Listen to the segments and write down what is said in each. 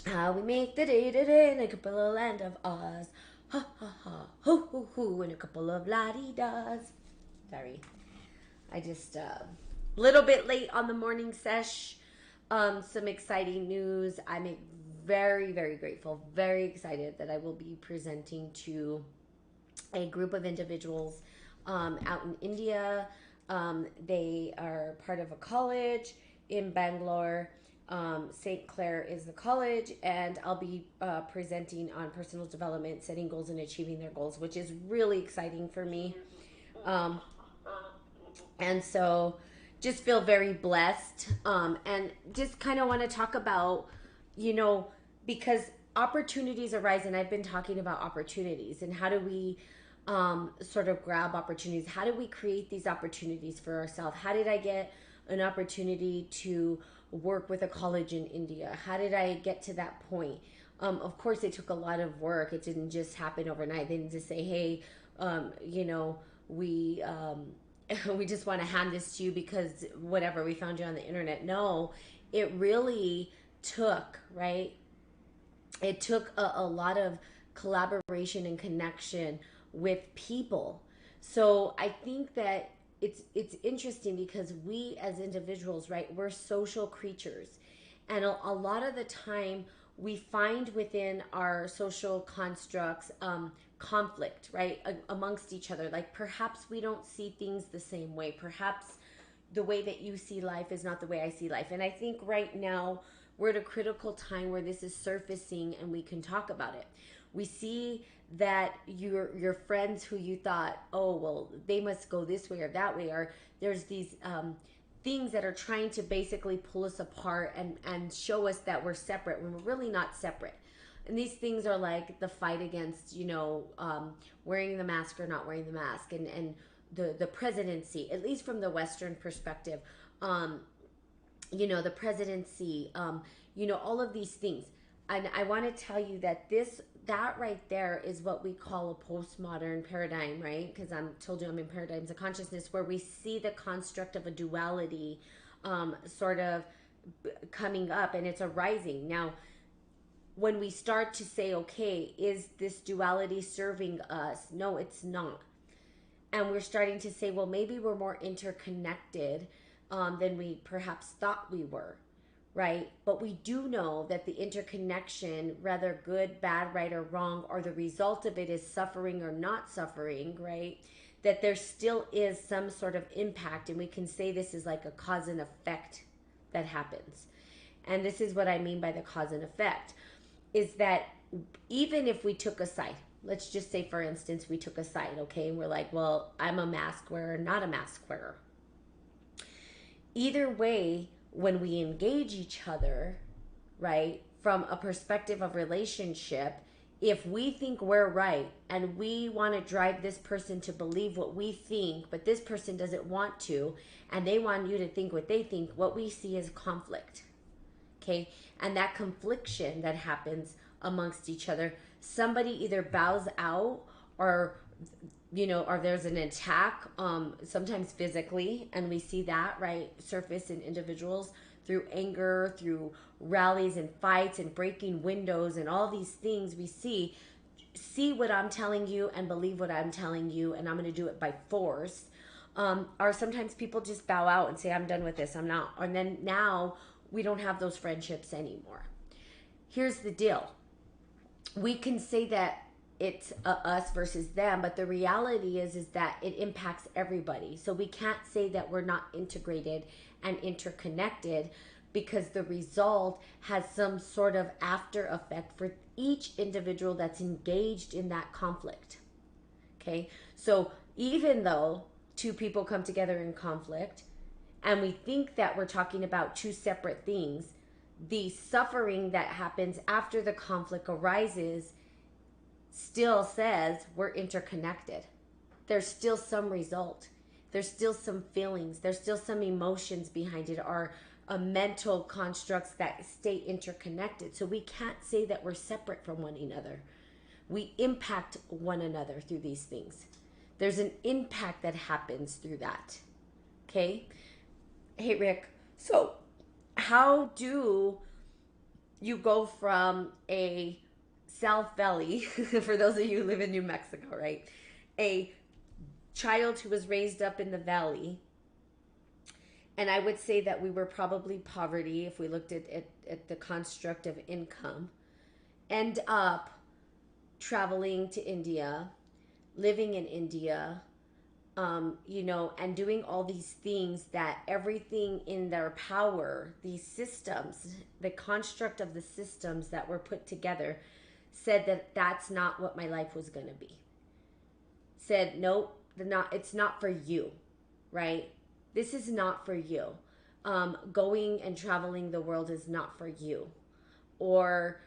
How we make the day in a couple of land of Oz. Ha ha ha. Hoo hoo hoo in a couple of la-di-das. Sorry. I just little bit late on the morning sesh. Some exciting news. I'm very, very grateful, very excited that I will be presenting to a group of individuals out in India. They are part of a college in Bangalore. St. Clair is the college, and I'll be presenting on personal development, setting goals, and achieving their goals, which is really exciting for me. Um, and so just feel very blessed, and just kind of want to talk about, you know, because opportunities arise, and I've been talking about opportunities and how do we sort of grab opportunities, how do we create these opportunities for ourselves. How did I get an opportunity to work with a college in India? How did I get to that point? Of course it took a lot of work. It didn't just happen overnight. They didn't just say, hey, you know, we we just want to hand this to you because whatever, we found you on the internet. No, it really took, right? It took a lot of collaboration and connection with people. So I think that it's interesting because we as individuals, right, we're social creatures. And a lot of the time we find within our social constructs conflict, right, amongst each other. Like perhaps we don't see things the same way. Perhaps the way that you see life is not the way I see life. And I think right now we're at a critical time where this is surfacing and we can talk about it. We see that your friends who you thought, oh well, they must go this way or that way, or there's these things that are trying to basically pull us apart and show us that we're separate when we're really not separate. And these things are like the fight against, wearing the mask or not wearing the mask, and the presidency, at least from the Western perspective, um, the presidency, all of these things. And I want to tell you that that right there is what we call a postmodern paradigm, right? Because I'm told you I'm in paradigms of consciousness where we see the construct of a duality sort of coming up, and it's arising. Now, when we start to say, okay, is this duality serving us? No, it's not. And we're starting to say, well, maybe we're more interconnected than we perhaps thought we were, right? But we do know that the interconnection, whether good, bad, right, or wrong, or the result of it is suffering or not suffering, right? That there still is some sort of impact, and we can say this is like a cause and effect that happens. And this is what I mean by the cause and effect, is that even if we took a side, let's just say for instance we took a side, okay, and we're like, well, I'm a mask wearer, not a mask wearer. Either way, when we engage each other, right, from a perspective of relationship, if we think we're right and we want to drive this person to believe what we think, but this person doesn't want to, and they want you to think what they think, what we see is conflict. Okay, and that confliction that happens amongst each other, somebody either bows out, or or there's an attack, sometimes physically, and we see that, right, surface in individuals through anger, through rallies and fights and breaking windows and all these things. We see what I'm telling you and believe what I'm telling you, and I'm going to do it by force. Or sometimes people just bow out and say, I'm done with this, I'm not. And then now we don't have those friendships anymore. Here's the deal, we can say that it's us versus them, but the reality is that it impacts everybody. So we can't say that we're not integrated and interconnected, because the result has some sort of after effect for each individual that's engaged in that conflict. Okay, so even though two people come together in conflict and we think that we're talking about two separate things, the suffering that happens after the conflict arises still says we're interconnected. There's still some result. There's still some feelings. There's still some emotions behind it, or mental constructs that stay interconnected. So we can't say that we're separate from one another. We impact one another through these things. There's an impact that happens through that. Okay? Hey, Rick. So, how do you go from a South Valley, for those of you who live in New Mexico, right? A child who was raised up in the valley, and I would say that we were probably poverty if we looked at the construct of income, end up traveling to India, living in India, and doing all these things that everything in their power, these systems, the construct of the systems that were put together said that that's not what my life was going to be. Said, nope, it's not for you, right? This is not for you. Going and traveling the world is not for you. Or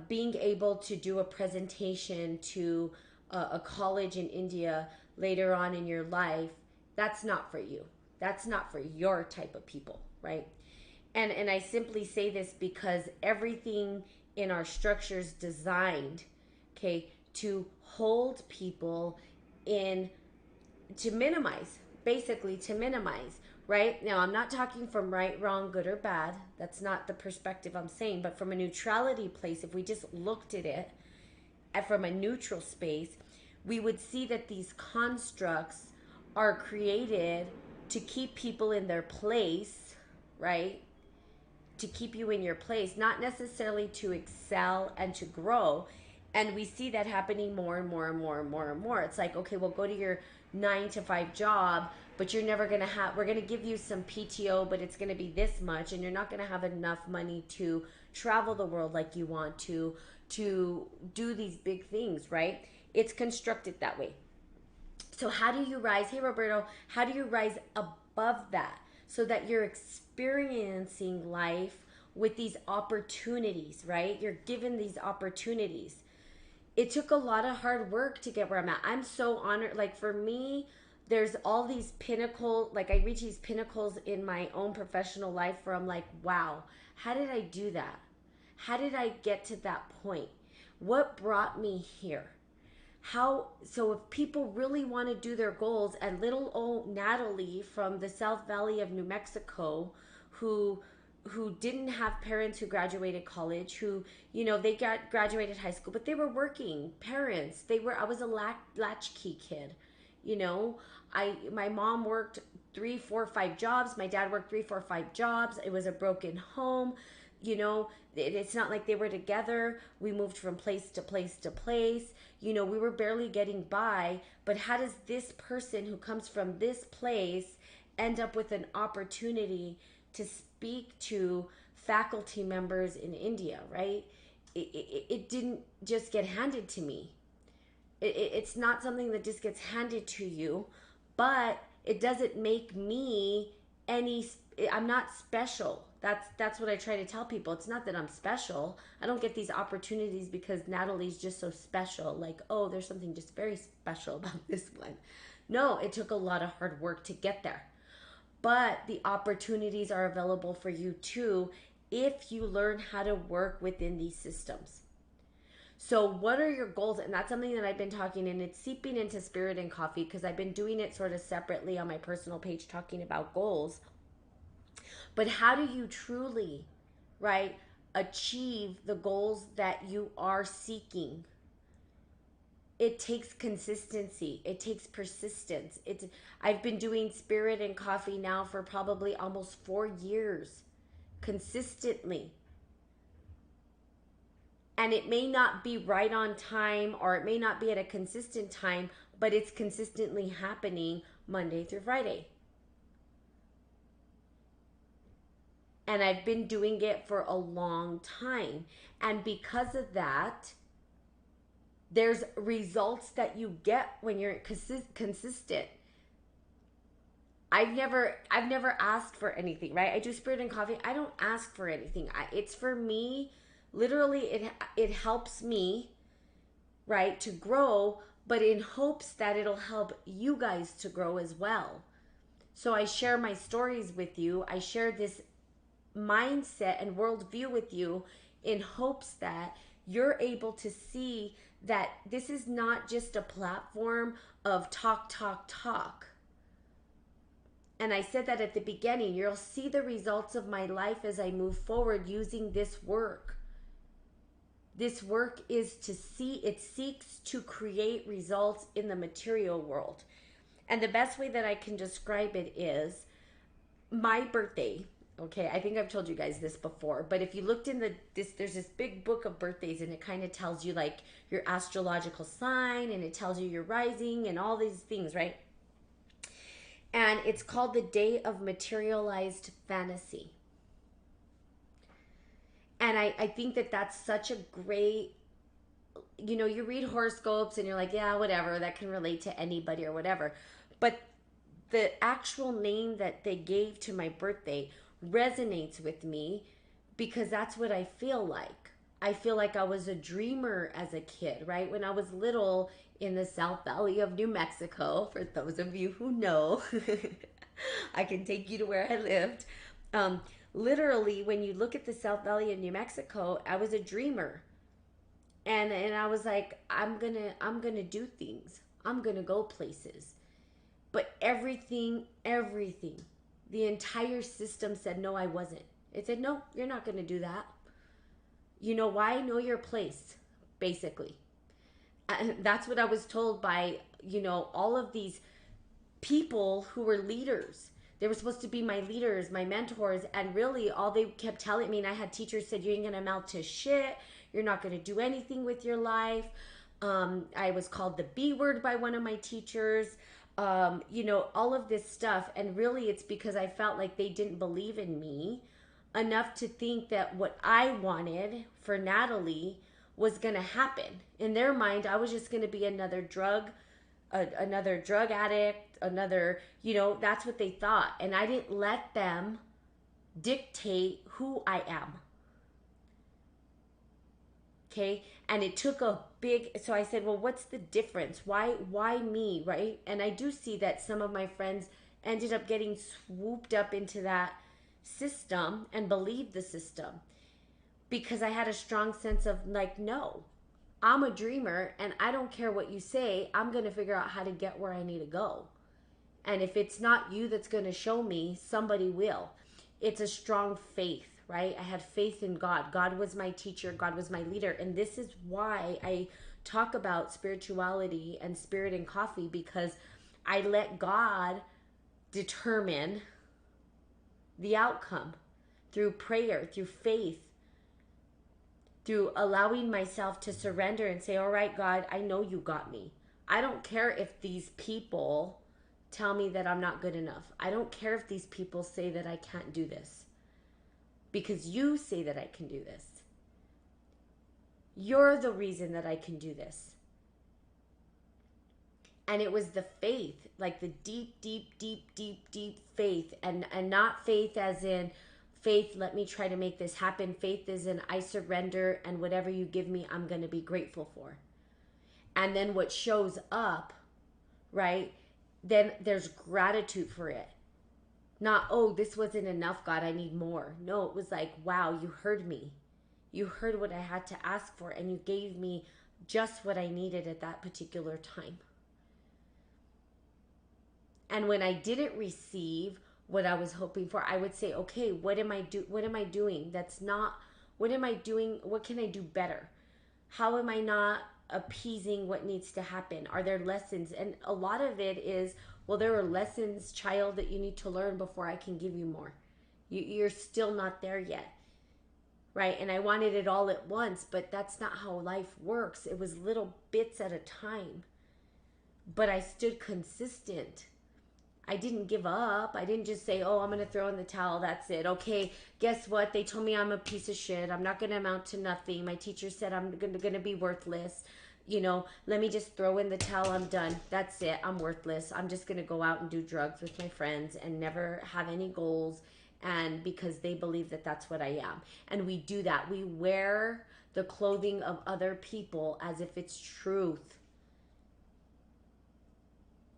being able to do a presentation to a college in India later on in your life, that's not for you. That's not for your type of people, right? And I simply say this because everything in our structure is designed, okay, to hold people in, to minimize, basically to minimize, right? Now, I'm not talking from right, wrong, good, or bad. That's not the perspective I'm saying, but from a neutrality place, if we just looked at it from a neutral space, we would see that these constructs are created to keep people in their place, right? To keep you in your place, not necessarily to excel and to grow. And we see that happening more and more and more and more and more. It's like, okay, well, go to your 9 to 5 job, but you're never going to have, we're going to give you some PTO, but it's going to be this much, and you're not going to have enough money to travel the world like you want to do these big things, right? It's constructed that way. So how do you rise? Hey, Roberto, how do you rise above that so that you're experiencing life with these opportunities, right? You're given these opportunities. It took a lot of hard work to get where I'm at. I'm so honored. Like for me, there's all these pinnacle, like I reach these pinnacles in my own professional life where I'm like, wow, how did I do that? How did I get to that point? What brought me here? How, so if people really want to do their goals, and little old Natalie from the South Valley of New Mexico, who didn't have parents who graduated college, who, they graduated high school, but they were working parents. I was a latchkey kid. My mom worked 3, 4, 5 jobs. My dad worked 3, 4, 5 jobs. It was a broken home. It's not like they were together. We moved from place to place to place. We were barely getting by. But how does this person who comes from this place end up with an opportunity to speak to faculty members in India, right? It didn't just get handed to me. It's not something that just gets handed to you, but it doesn't make me I'm not special. That's what I try to tell people. It's not that I'm special. I don't get these opportunities because Natalie's just so special. Like, oh, there's something just very special about this one. No, it took a lot of hard work to get there. But the opportunities are available for you too if you learn how to work within these systems. So what are your goals? And that's something that I've been talking, and it's seeping into Spirit and Coffee because I've been doing it sort of separately on my personal page talking about goals. But how do you truly, right, achieve the goals that you are seeking? It takes consistency. It takes persistence. I've been doing Spirit and Coffee now for probably almost 4 years consistently. And it may not be right on time, or it may not be at a consistent time, but it's consistently happening Monday through Friday. And I've been doing it for a long time. And because of that, there's results that you get when you're consistent. I've never asked for anything, right? I do Spirit and Coffee. I don't ask for anything. It's for me. Literally, it helps me, right, to grow, but in hopes that it'll help you guys to grow as well. So I share my stories with you. I share this mindset and worldview with you in hopes that you're able to see that this is not just a platform of talk. And I said that at the beginning, you'll see the results of my life as I move forward using this work. This work is to see, it seeks to create results in the material world. And the best way that I can describe it is my birthday. Okay, I think I've told you guys this before, but if you looked in there's this big book of birthdays, and it kind of tells you like your astrological sign, and it tells you your rising and all these things, right? And it's called the Day of Materialized Fantasy. And I think that that's such a great, you read horoscopes and you're like, yeah, whatever, that can relate to anybody or whatever. But the actual name that they gave to my birthday resonates with me because that's what I feel like. I feel like I was a dreamer as a kid, right? When I was little in the South Valley of New Mexico, for those of you who know, I can take you to where I lived. Literally, when you look at the South Valley of New Mexico, I was a dreamer. And I was like, I'm gonna do things. I'm gonna go places. But everything, the entire system said, no, I wasn't. It said, no, you're not going to do that. You know why? Know your place, basically. And that's what I was told by, all of these people who were leaders. They were supposed to be my leaders, my mentors. And really, all they kept telling me, and I had teachers said, you ain't going to amount to shit. You're not going to do anything with your life. I was called the B word by one of my teachers. All of this stuff. And really it's because I felt like they didn't believe in me enough to think that what I wanted for Natalie was going to happen. In their mind, I was just going to be another drug addict, that's what they thought. And I didn't let them dictate who I am. Okay. And it took so I said, well, what's the difference? Why me? Right. And I do see that some of my friends ended up getting swooped up into that system and believed the system because I had a strong sense of like, no, I'm a dreamer and I don't care what you say. I'm going to figure out how to get where I need to go. And if it's not you that's going to show me, somebody will. It's a strong faith. Right? I had faith in God. God was my teacher. God was my leader. And this is why I talk about spirituality and spirit and coffee, because I let God determine the outcome through prayer, through faith, through allowing myself to surrender and say, all right, God, I know you got me. I don't care if these people tell me that I'm not good enough. I don't care if these people say that I can't do this. Because you say that I can do this. You're the reason that I can do this. And it was the faith, like the deep, deep, deep, deep, deep faith. And not faith as in, faith, let me try to make this happen. Faith is in, I surrender, and whatever you give me, I'm going to be grateful for. And then what shows up, right, then there's gratitude for it. Not, oh, this wasn't enough, God, I need more. No, it was like, wow, you heard me. You heard what I had to ask for, and you gave me just what I needed at that particular time. And when I didn't receive what I was hoping for, I would say, okay, what am I doing? That's not, what am I doing? What can I do better? How am I not appeasing what needs to happen? Are there lessons? And a lot of it is, well, there are lessons, child, that you need to learn before I can give you more. You're still not there yet, right? And I wanted it all at once, but that's not how life works. It was little bits at a time. But I stood consistent. I didn't give up. I didn't just say, oh, I'm going to throw in the towel. That's it. Okay, guess what? They told me I'm a piece of shit. I'm not going to amount to nothing. My teacher said I'm going to be worthless. Let me just throw in the towel. I'm done. That's it. I'm worthless. I'm just going to go out and do drugs with my friends and never have any goals. And because they believe that that's what I am. And we do that. We wear the clothing of other people as if it's truth.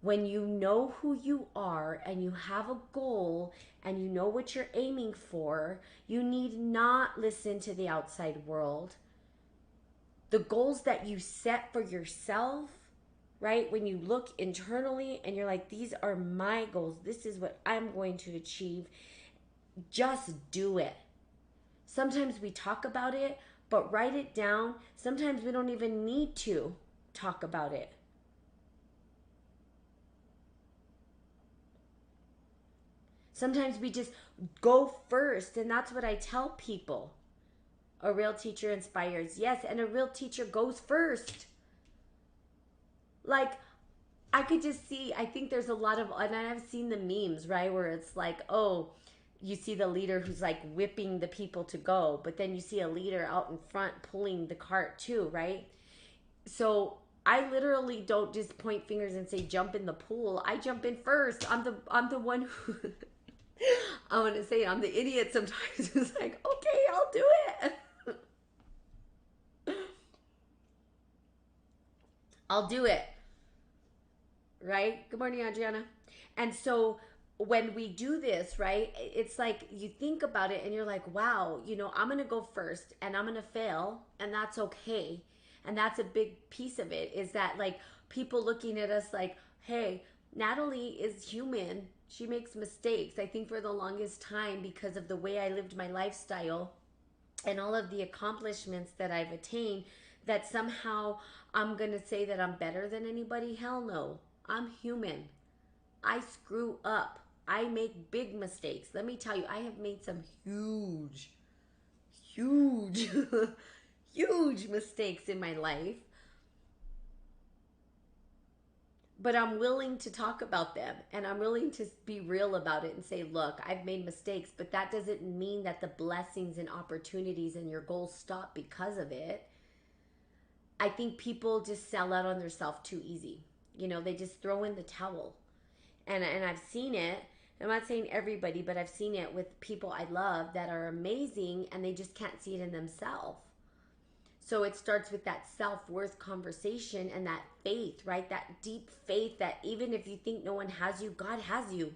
When you know who you are and you have a goal and you know what you're aiming for, you need not listen to the outside world. The goals that you set for yourself, right? When you look internally and you're like, these are my goals. This is what I'm going to achieve. Just do it. Sometimes we talk about it, but write it down. Sometimes we don't even need to talk about it. Sometimes we just go first, and that's what I tell people. A real teacher inspires. Yes, and a real teacher goes first. Like, I could just see, I think there's a lot of, and I've seen the memes, right, where it's like, oh, you see the leader who's like whipping the people to go, but then you see a leader out in front pulling the cart too, right? So I literally don't just point fingers and say jump in the pool. I jump in first. I'm the one who I want to say I'm the idiot sometimes. It's like, okay, I'll do it. I'll do it. Right? Good morning, Adriana. And so when we do this, right, it's like you think about it and you're like, wow, I'm going to go first and I'm going to fail, and that's okay. And that's a big piece of it, is that like people looking at us like, hey, Natalie is human. She makes mistakes. I think for the longest time, because of the way I lived my lifestyle and all of the accomplishments that I've attained, that somehow I'm going to say that I'm better than anybody. Hell no. I'm human. I screw up. I make big mistakes. Let me tell you, I have made some huge, huge mistakes in my life. But I'm willing to talk about them, and I'm willing to be real about it and say, look, I've made mistakes, but that doesn't mean that the blessings and opportunities and your goals stop because of it. I think people just sell out on themselves too easy. They just throw in the towel. And I've seen it. I'm not saying everybody, but I've seen it with people I love that are amazing, and they just can't see it in themselves. So it starts with that self-worth conversation and that faith, right? That deep faith that even if you think no one has you, God has you.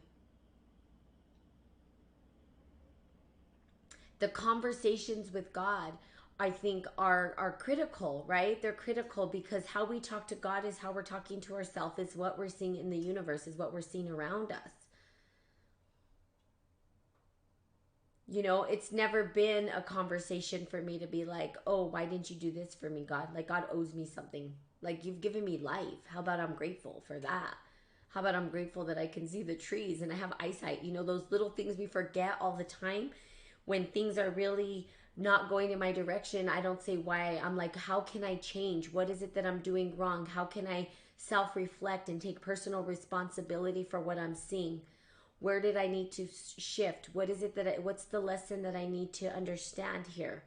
The conversations with God, I think, are critical, right? They're critical because how we talk to God is how we're talking to ourselves, is what we're seeing in the universe, is what we're seeing around us. It's never been a conversation for me to be like, oh, why didn't you do this for me, God? Like, God owes me something. Like, you've given me life. How about I'm grateful for that? How about I'm grateful that I can see the trees and I have eyesight? Those little things we forget all the time. When things are really not going in my direction, I don't say why. I'm like, how can I change? What is it that I'm doing wrong? How can I self-reflect and take personal responsibility for what I'm seeing? Where did I need to shift? What is it what's the lesson that I need to understand here?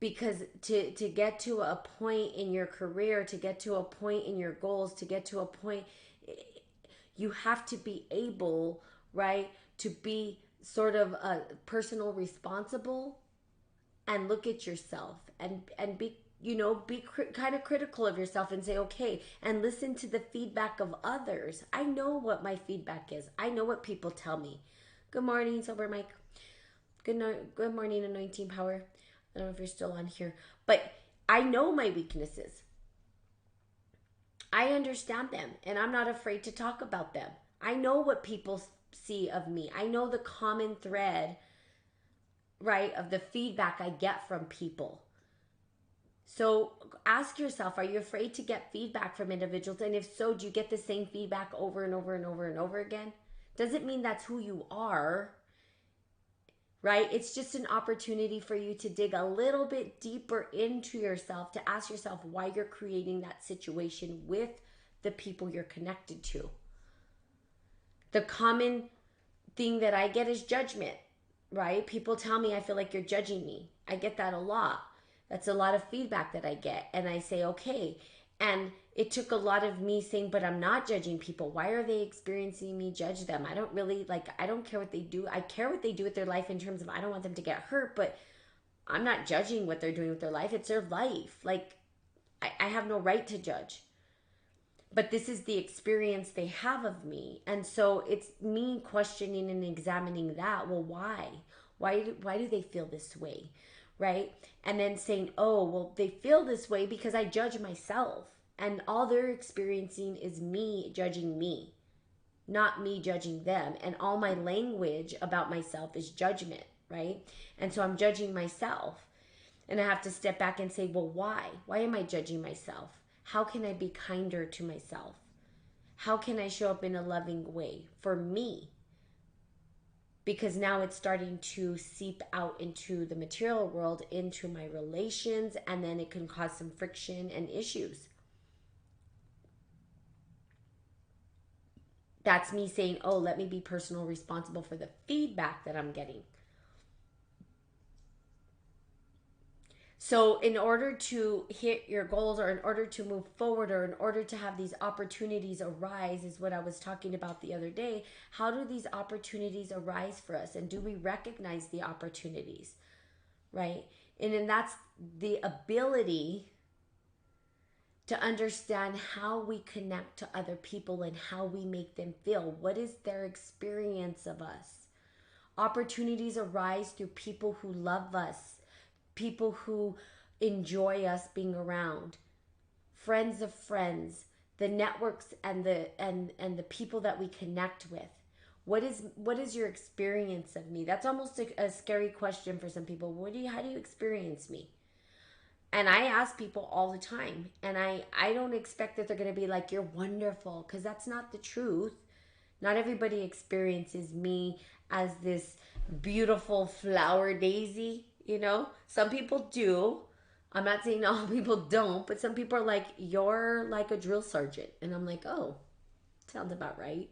Because to get to a point in your career, to get to a point in your goals, to get to a point, you have to be able, right, to be sort of a personal responsible and look at yourself and be kind of critical of yourself and say, okay, and listen to the feedback of others. I know what my feedback is. I know what people tell me. Good morning, Sober Mike. Good morning, Anointing Power. I don't know if you're still on here, but I know my weaknesses. I understand them, and I'm not afraid to talk about them. I know what people see of me. I know the common thread, right, of the feedback I get from people. So ask yourself, are you afraid to get feedback from individuals? And if so, do you get the same feedback over and over and over and over again? Doesn't mean that's who you are, right? It's just an opportunity for you to dig a little bit deeper into yourself, to ask yourself why you're creating that situation with the people you're connected to. The common thing that I get is judgment, right? People tell me, I feel like you're judging me. I get that a lot. That's a lot of feedback that I get. And I say, okay. And it took a lot of me saying, but I'm not judging people. Why are they experiencing me judge them? I don't really, I don't care what they do. I care what they do with their life in terms of I don't want them to get hurt, but I'm not judging what they're doing with their life. It's their life. I have no right to judge. But this is the experience they have of me. And so it's me questioning and examining that. Well, why? Why do they feel this way? Right? And then saying, oh, well, they feel this way because I judge myself. And all they're experiencing is me judging me, not me judging them. And all my language about myself is judgment. right? And so I'm judging myself. And I have to step back and say, well, why? Why am I judging myself? How can I be kinder to myself? How can I show up in a loving way for me? Because now it's starting to seep out into the material world, into my relations, and then it can cause some friction and issues. That's me saying, oh, let me be personal responsible for the feedback that I'm getting. So in order to hit your goals, or in order to move forward, or in order to have these opportunities arise, is what I was talking about the other day. How do these opportunities arise for us? And do we recognize the opportunities, right? And then that's the ability to understand how we connect to other people and how we make them feel. What is their experience of us? Opportunities arise through people who love us, people who enjoy us being around, friends of friends, the networks and the people that we connect with. What is your experience of me? That's almost a scary question for some people. How do you experience me? And I ask people all the time, and I don't expect that they're going to be like, you're wonderful, because that's not the truth. Not everybody experiences me as this beautiful flower daisy, you know? Some people do. I'm not saying all people don't, but some people are like, you're like a drill sergeant. And I'm like, oh, sounds about right.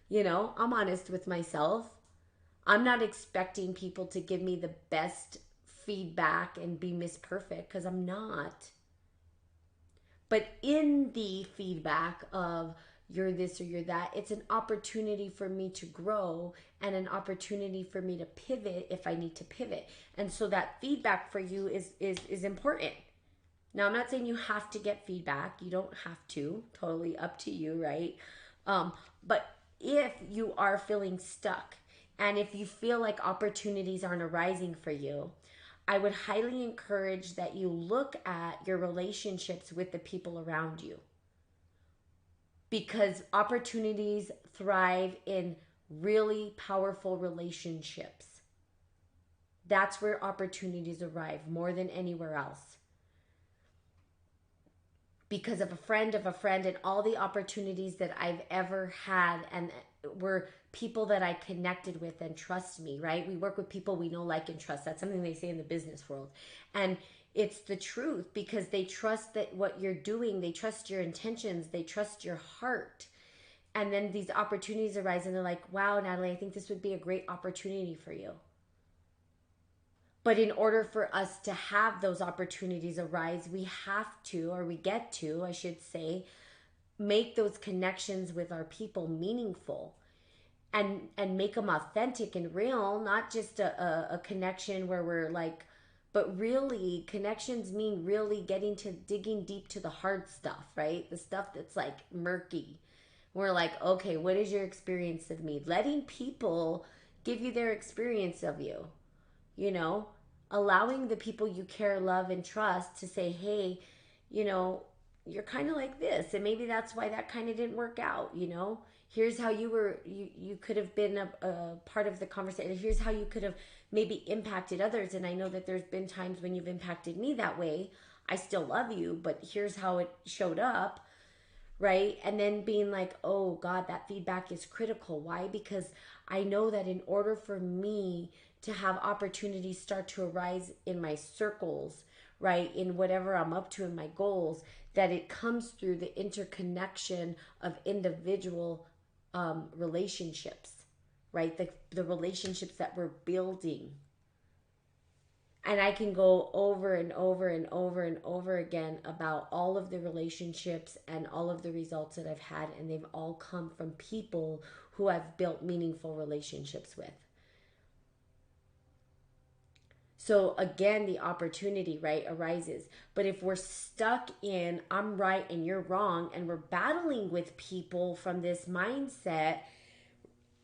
You know, I'm honest with myself. I'm not expecting people to give me the best feedback and be Miss Perfect, because I'm not. But in the feedback of you're this or you're that, it's an opportunity for me to grow and an opportunity for me to pivot if I need to pivot. And so that feedback for you is important. Now, I'm not saying you have to get feedback. You don't have to. Totally up to you, right? But if you are feeling stuck and if you feel like opportunities aren't arising for you, I would highly encourage that you look at your relationships with the people around you, because opportunities thrive in really powerful relationships. That's where opportunities arrive more than anywhere else. Because of a friend, and all the opportunities that I've ever had, and were people that I connected with and trust me, right? We work with people we know, like, and trust. That's something they say in the business world. And it's the truth, because they trust that what you're doing, they trust your intentions, they trust your heart. And then these opportunities arise and they're like, wow, Natalie, I think this would be a great opportunity for you. But in order for us to have those opportunities arise, we have to, or we get to, I should say, make those connections with our people meaningful, and make them authentic and real, not just a connection where we're like, but really connections mean really digging deep to the hard stuff, right? The stuff that's like murky. We're like, okay, what is your experience of me? Letting people give you their experience of you, you know, allowing the people you care, love, and trust to say, hey, you know, you're kind of like this, and maybe that's why that kind of didn't work out, you know. Here's how you could have been a part of the conversation. Here's how you could have maybe impacted others. And I know that there's been times when you've impacted me that way. I still love you, but here's how it showed up, right? And then being like, oh God, that feedback is critical. Why? Because I know that in order for me to have opportunities start to arise in my circles, right, in whatever I'm up to in my goals, that it comes through the interconnection of individual relationships, right? The relationships that we're building. And I can go over and over and over and over again about all of the relationships and all of the results that I've had, and they've all come from people who I've built meaningful relationships with. So again, the opportunity, right, arises. But if we're stuck in I'm right and you're wrong, and we're battling with people from this mindset,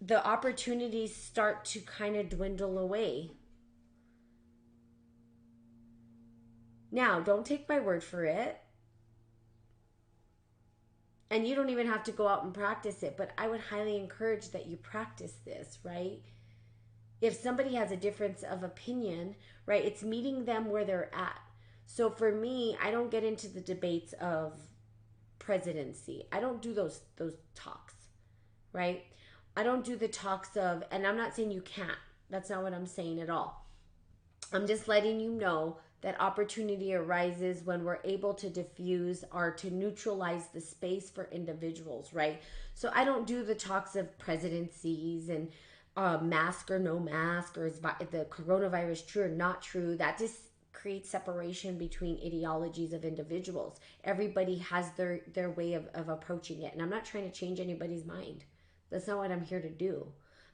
the opportunities start to kind of dwindle away. Now, don't take my word for it. And you don't even have to go out and practice it, but I would highly encourage that you practice this, right? if somebody has a difference of opinion, right, it's meeting them where they're at. So for me, I don't get into the debates of presidency. I don't do those talks, right? I don't do the talks of, and I'm not saying you can't. That's not what I'm saying at all. I'm just letting you know that opportunity arises when we're able to diffuse or to neutralize the space for individuals, right? So I don't do the talks of presidencies and mask or no mask, or is the coronavirus true or not true. That just creates separation between ideologies of individuals. Everybody has their way of approaching it. And I'm not trying to change anybody's mind. That's not what I'm here to do.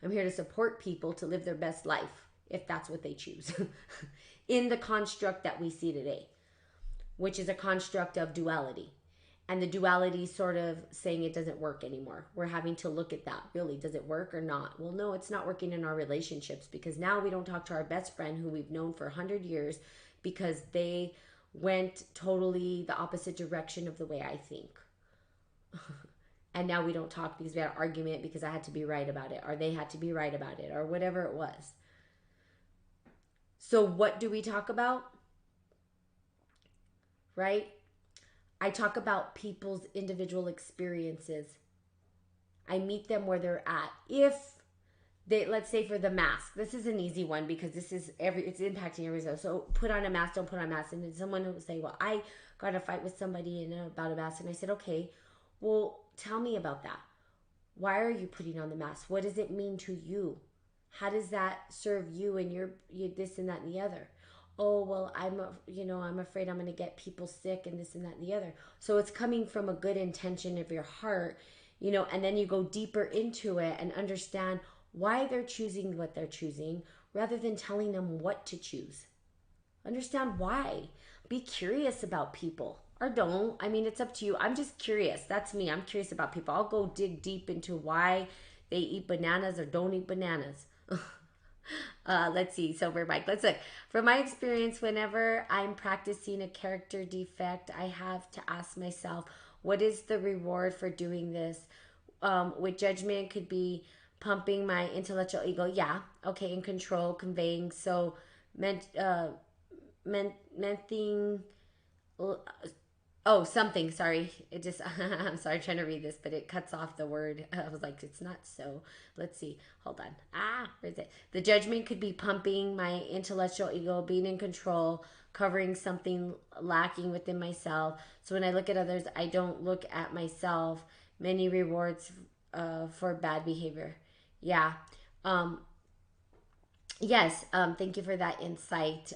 I'm here to support people to live their best life if that's what they choose in the construct that we see today, which is a construct of duality. And the duality sort of saying it doesn't work anymore. We're having to look at that. Really, does it work or not? Well, no, it's not working in our relationships, because now we don't talk to our best friend who we've known for 100 years because they went totally the opposite direction of the way I think. And now we don't talk because we had an argument because I had to be right about it, or they had to be right about it, or whatever it was. So what do we talk about? Right? I talk about people's individual experiences. I meet them where they're at. If they, let's say for the mask, this is an easy one because this is it's impacting everyone. So put on a mask, don't put on a mask. And then someone will say, well, I got in a fight with somebody about a mask. And I said, okay, well, tell me about that. Why are you putting on the mask? What does it mean to you? How does that serve you and your this and that and the other? Oh, well, I'm afraid I'm going to get people sick and this and that and the other. So it's coming from a good intention of your heart, and then you go deeper into it and understand why they're choosing what they're choosing rather than telling them what to choose. Understand why. Be curious about people, or don't. I mean, it's up to you. I'm just curious. That's me. I'm curious about people. I'll go dig deep into why they eat bananas or don't eat bananas. Let's see. Sober Mike. Let's look. From my experience, whenever I'm practicing a character defect, I have to ask myself, what is the reward for doing this? With judgment could be pumping my intellectual ego. Yeah. Okay. In control, conveying. So, menting. Oh, something. Sorry. It just, I'm sorry, I'm trying to read this, but it cuts off the word. I was like, it's not so. Let's see. Hold on. Where is it? The judgment could be pumping my intellectual ego, being in control, covering something lacking within myself. So when I look at others, I don't look at myself. Many rewards for bad behavior. Yeah. Yes. Thank you for that insight.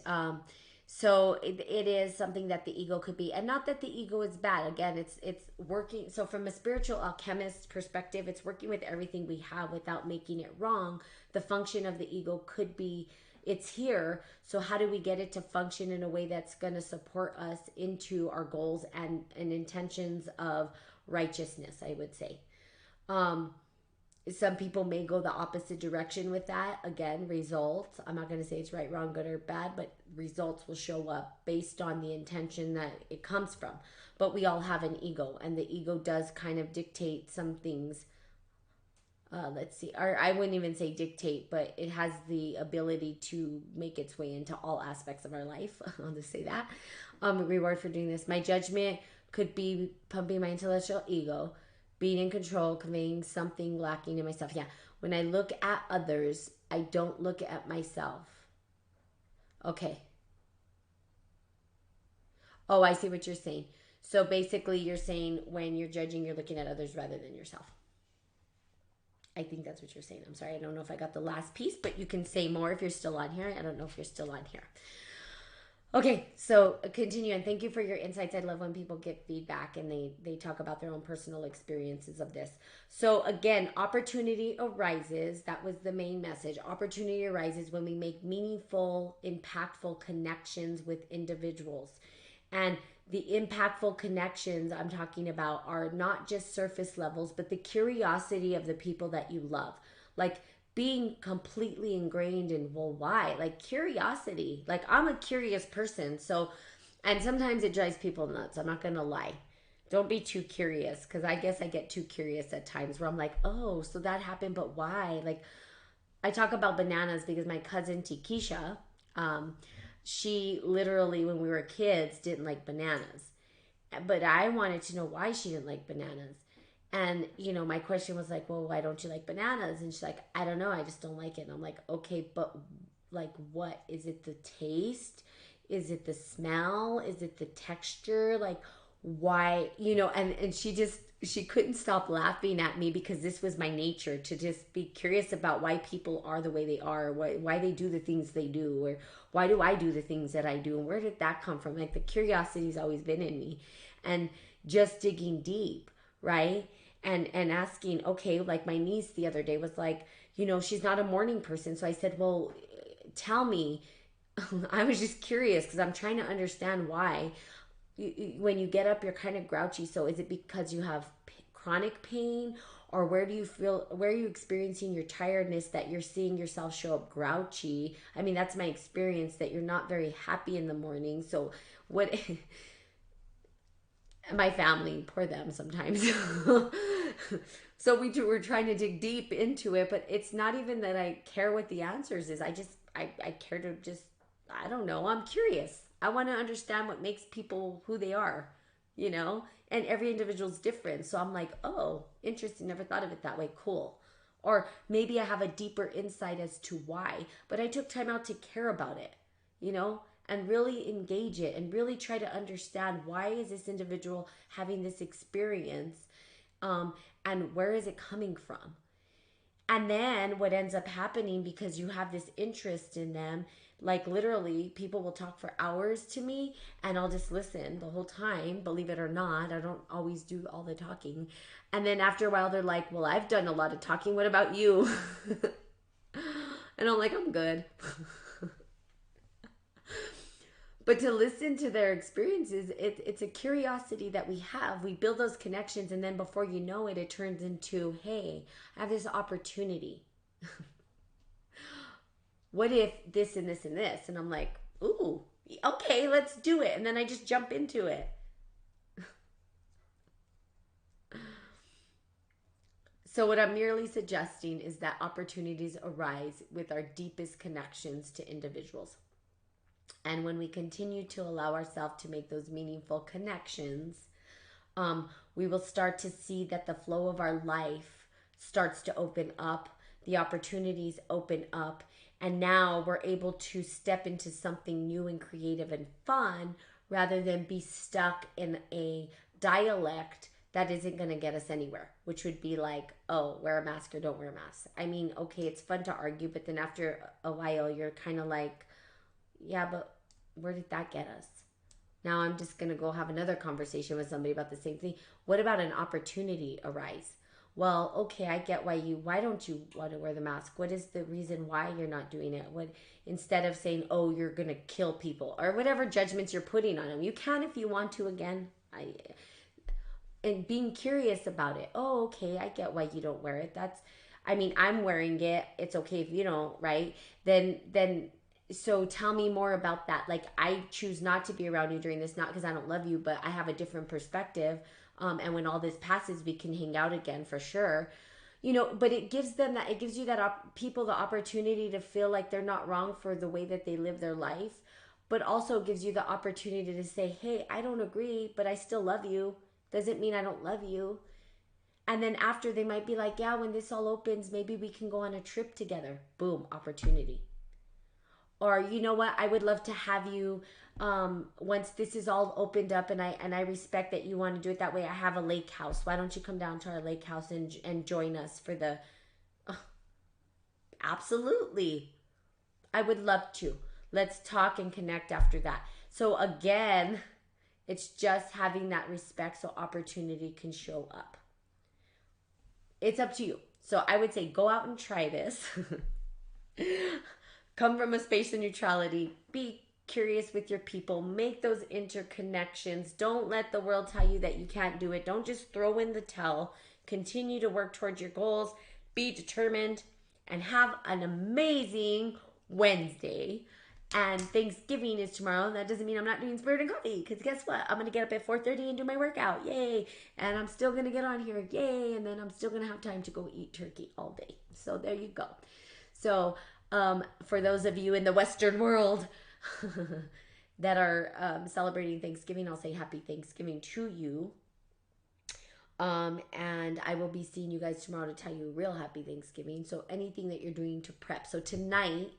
So it is something that the ego could be, and not that the ego is bad. Again, it's working. So from a spiritual alchemist perspective, it's working with everything we have without making it wrong. The function of the ego could be, it's here. So how do we get it to function in a way that's going to support us into our goals and intentions of righteousness, I would say. Some people may go the opposite direction with that. Again, results. I'm not going to say it's right, wrong, good, or bad, but results will show up based on the intention that it comes from. But we all have an ego, and the ego does kind of dictate some things. Let's see. Or I wouldn't even say dictate, but it has the ability to make its way into all aspects of our life. I'll just say that. Reward for doing this. My judgment could be pumping my intellectual ego, being in control, conveying something lacking in myself. Yeah. When I look at others, I don't look at myself. Okay. Oh, I see what you're saying. So basically, you're saying when you're judging, you're looking at others rather than yourself. I think that's what you're saying. I'm sorry. I don't know if I got the last piece, but you can say more if you're still on here. I don't know if you're still on here. Okay, so continue, and thank you for your insights. I love when people get feedback and they talk about their own personal experiences of this. So again, opportunity arises. That was the main message. Opportunity arises when we make meaningful, impactful connections with individuals. And the impactful connections I'm talking about are not just surface levels, but the curiosity of the people that you love. Like being completely ingrained in, well, why? Like curiosity. Like I'm a curious person. So, and sometimes it drives people nuts. I'm not going to lie. Don't be too curious, because I guess I get too curious at times where I'm like, oh, so that happened, but why? Like, I talk about bananas because my cousin Tikisha, um, she literally, when we were kids, didn't like bananas. But I wanted to know why she didn't like bananas. And, my question was like, well, why don't you like bananas? And she's like, I don't know. I just don't like it. And I'm like, okay, but like, what? Is it the taste? Is it the smell? Is it the texture? Like, why? And she couldn't stop laughing at me because this was my nature to just be curious about why people are the way they are, why they do the things they do, or why do I do the things that I do, and where did that come from? Like, the curiosity's always been in me, and just digging deep, right? And asking, okay, like my niece the other day was like, she's not a morning person. So I said, well, tell me. I was just curious because I'm trying to understand why when you get up you're kind of grouchy. So is it because you have chronic pain, or where are you experiencing your tiredness that you're seeing yourself show up grouchy? I mean, that's my experience, that you're not very happy in the morning. So what? My family, poor them sometimes. So we're trying to dig deep into it, but it's not even that I care what the answers is. I care to just, I don't know, I'm curious. I want to understand what makes people who they are, and every individual's different. So I'm like, oh, interesting, never thought of it that way, cool. Or maybe I have a deeper insight as to why, but I took time out to care about it, and really engage it and really try to understand, why is this individual having this experience, and where is it coming from? And then what ends up happening, because you have this interest in them, like literally people will talk for hours to me and I'll just listen the whole time. Believe it or not, I don't always do all the talking. And then after a while they're like, well, I've done a lot of talking, what about you? And I'm like, I'm good. But to listen to their experiences, it's a curiosity that we have. We build those connections, and then before you know it, it turns into, hey, I have this opportunity. What if this and this and this? And I'm like, ooh, okay, let's do it. And then I just jump into it. So, what I'm merely suggesting is that opportunities arise with our deepest connections to individuals. And when we continue to allow ourselves to make those meaningful connections, we will start to see that the flow of our life starts to open up, the opportunities open up, and now we're able to step into something new and creative and fun, rather than be stuck in a dialect that isn't going to get us anywhere, which would be like, oh, wear a mask or don't wear a mask. I mean, okay, it's fun to argue, but then after a while, you're kind of like, yeah, but where did that get us? Now I'm just going to go have another conversation with somebody about the same thing. What about an opportunity arise? Well, okay, I get why don't you want to wear the mask? What is the reason why you're not doing it? Instead of saying, oh, you're going to kill people, or whatever judgments you're putting on them. You can if you want to, again. And being curious about it. Oh, okay, I get why you don't wear it. I'm wearing it. It's okay if you don't, right? Then so tell me more about that. Like, I choose not to be around you during this, not because I don't love you, but I have a different perspective. And when all this passes, we can hang out again for sure. But it gives you people the opportunity to feel like they're not wrong for the way that they live their life, but also gives you the opportunity to say, hey, I don't agree, but I still love you. Doesn't mean I don't love you. And then after, they might be like, yeah, when this all opens, maybe we can go on a trip together. Boom, opportunity. Or, you know what, I would love to have you, once this is all opened up, and I respect that you want to do it that way. I have a lake house. Why don't you come down to our lake house and join us for the... Absolutely. I would love to. Let's talk and connect after that. So again, it's just having that respect so opportunity can show up. It's up to you. So I would say go out and try this. Come from a space of neutrality. Be curious with your people. Make those interconnections. Don't let the world tell you that you can't do it. Don't just throw in the towel. Continue to work towards your goals. Be determined. And have an amazing Wednesday. And Thanksgiving is tomorrow. That doesn't mean I'm not doing Spirit and Coffee, because guess what? I'm going to get up at 4:30 and do my workout. Yay. And I'm still going to get on here. Yay. And then I'm still going to have time to go eat turkey all day. So there you go. So, for those of you in the Western world that are celebrating Thanksgiving, I'll say happy Thanksgiving to you. And I will be seeing you guys tomorrow to tell you a real happy Thanksgiving. So anything that you're doing to prep. So tonight,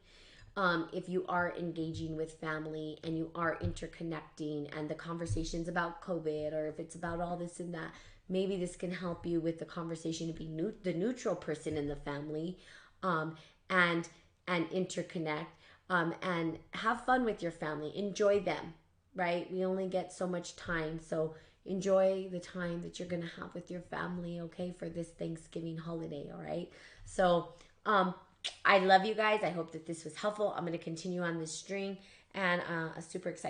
if you are engaging with family and you are interconnecting and the conversations about COVID, or if it's about all this and that, maybe this can help you with the conversation to be the neutral person in the family, um, and interconnect, and have fun with your family. Enjoy them, right? We only get so much time, so enjoy the time that you're gonna have with your family, okay, for this Thanksgiving holiday. All right. So I love you guys. I hope that this was helpful. I'm gonna continue on this string, and super excited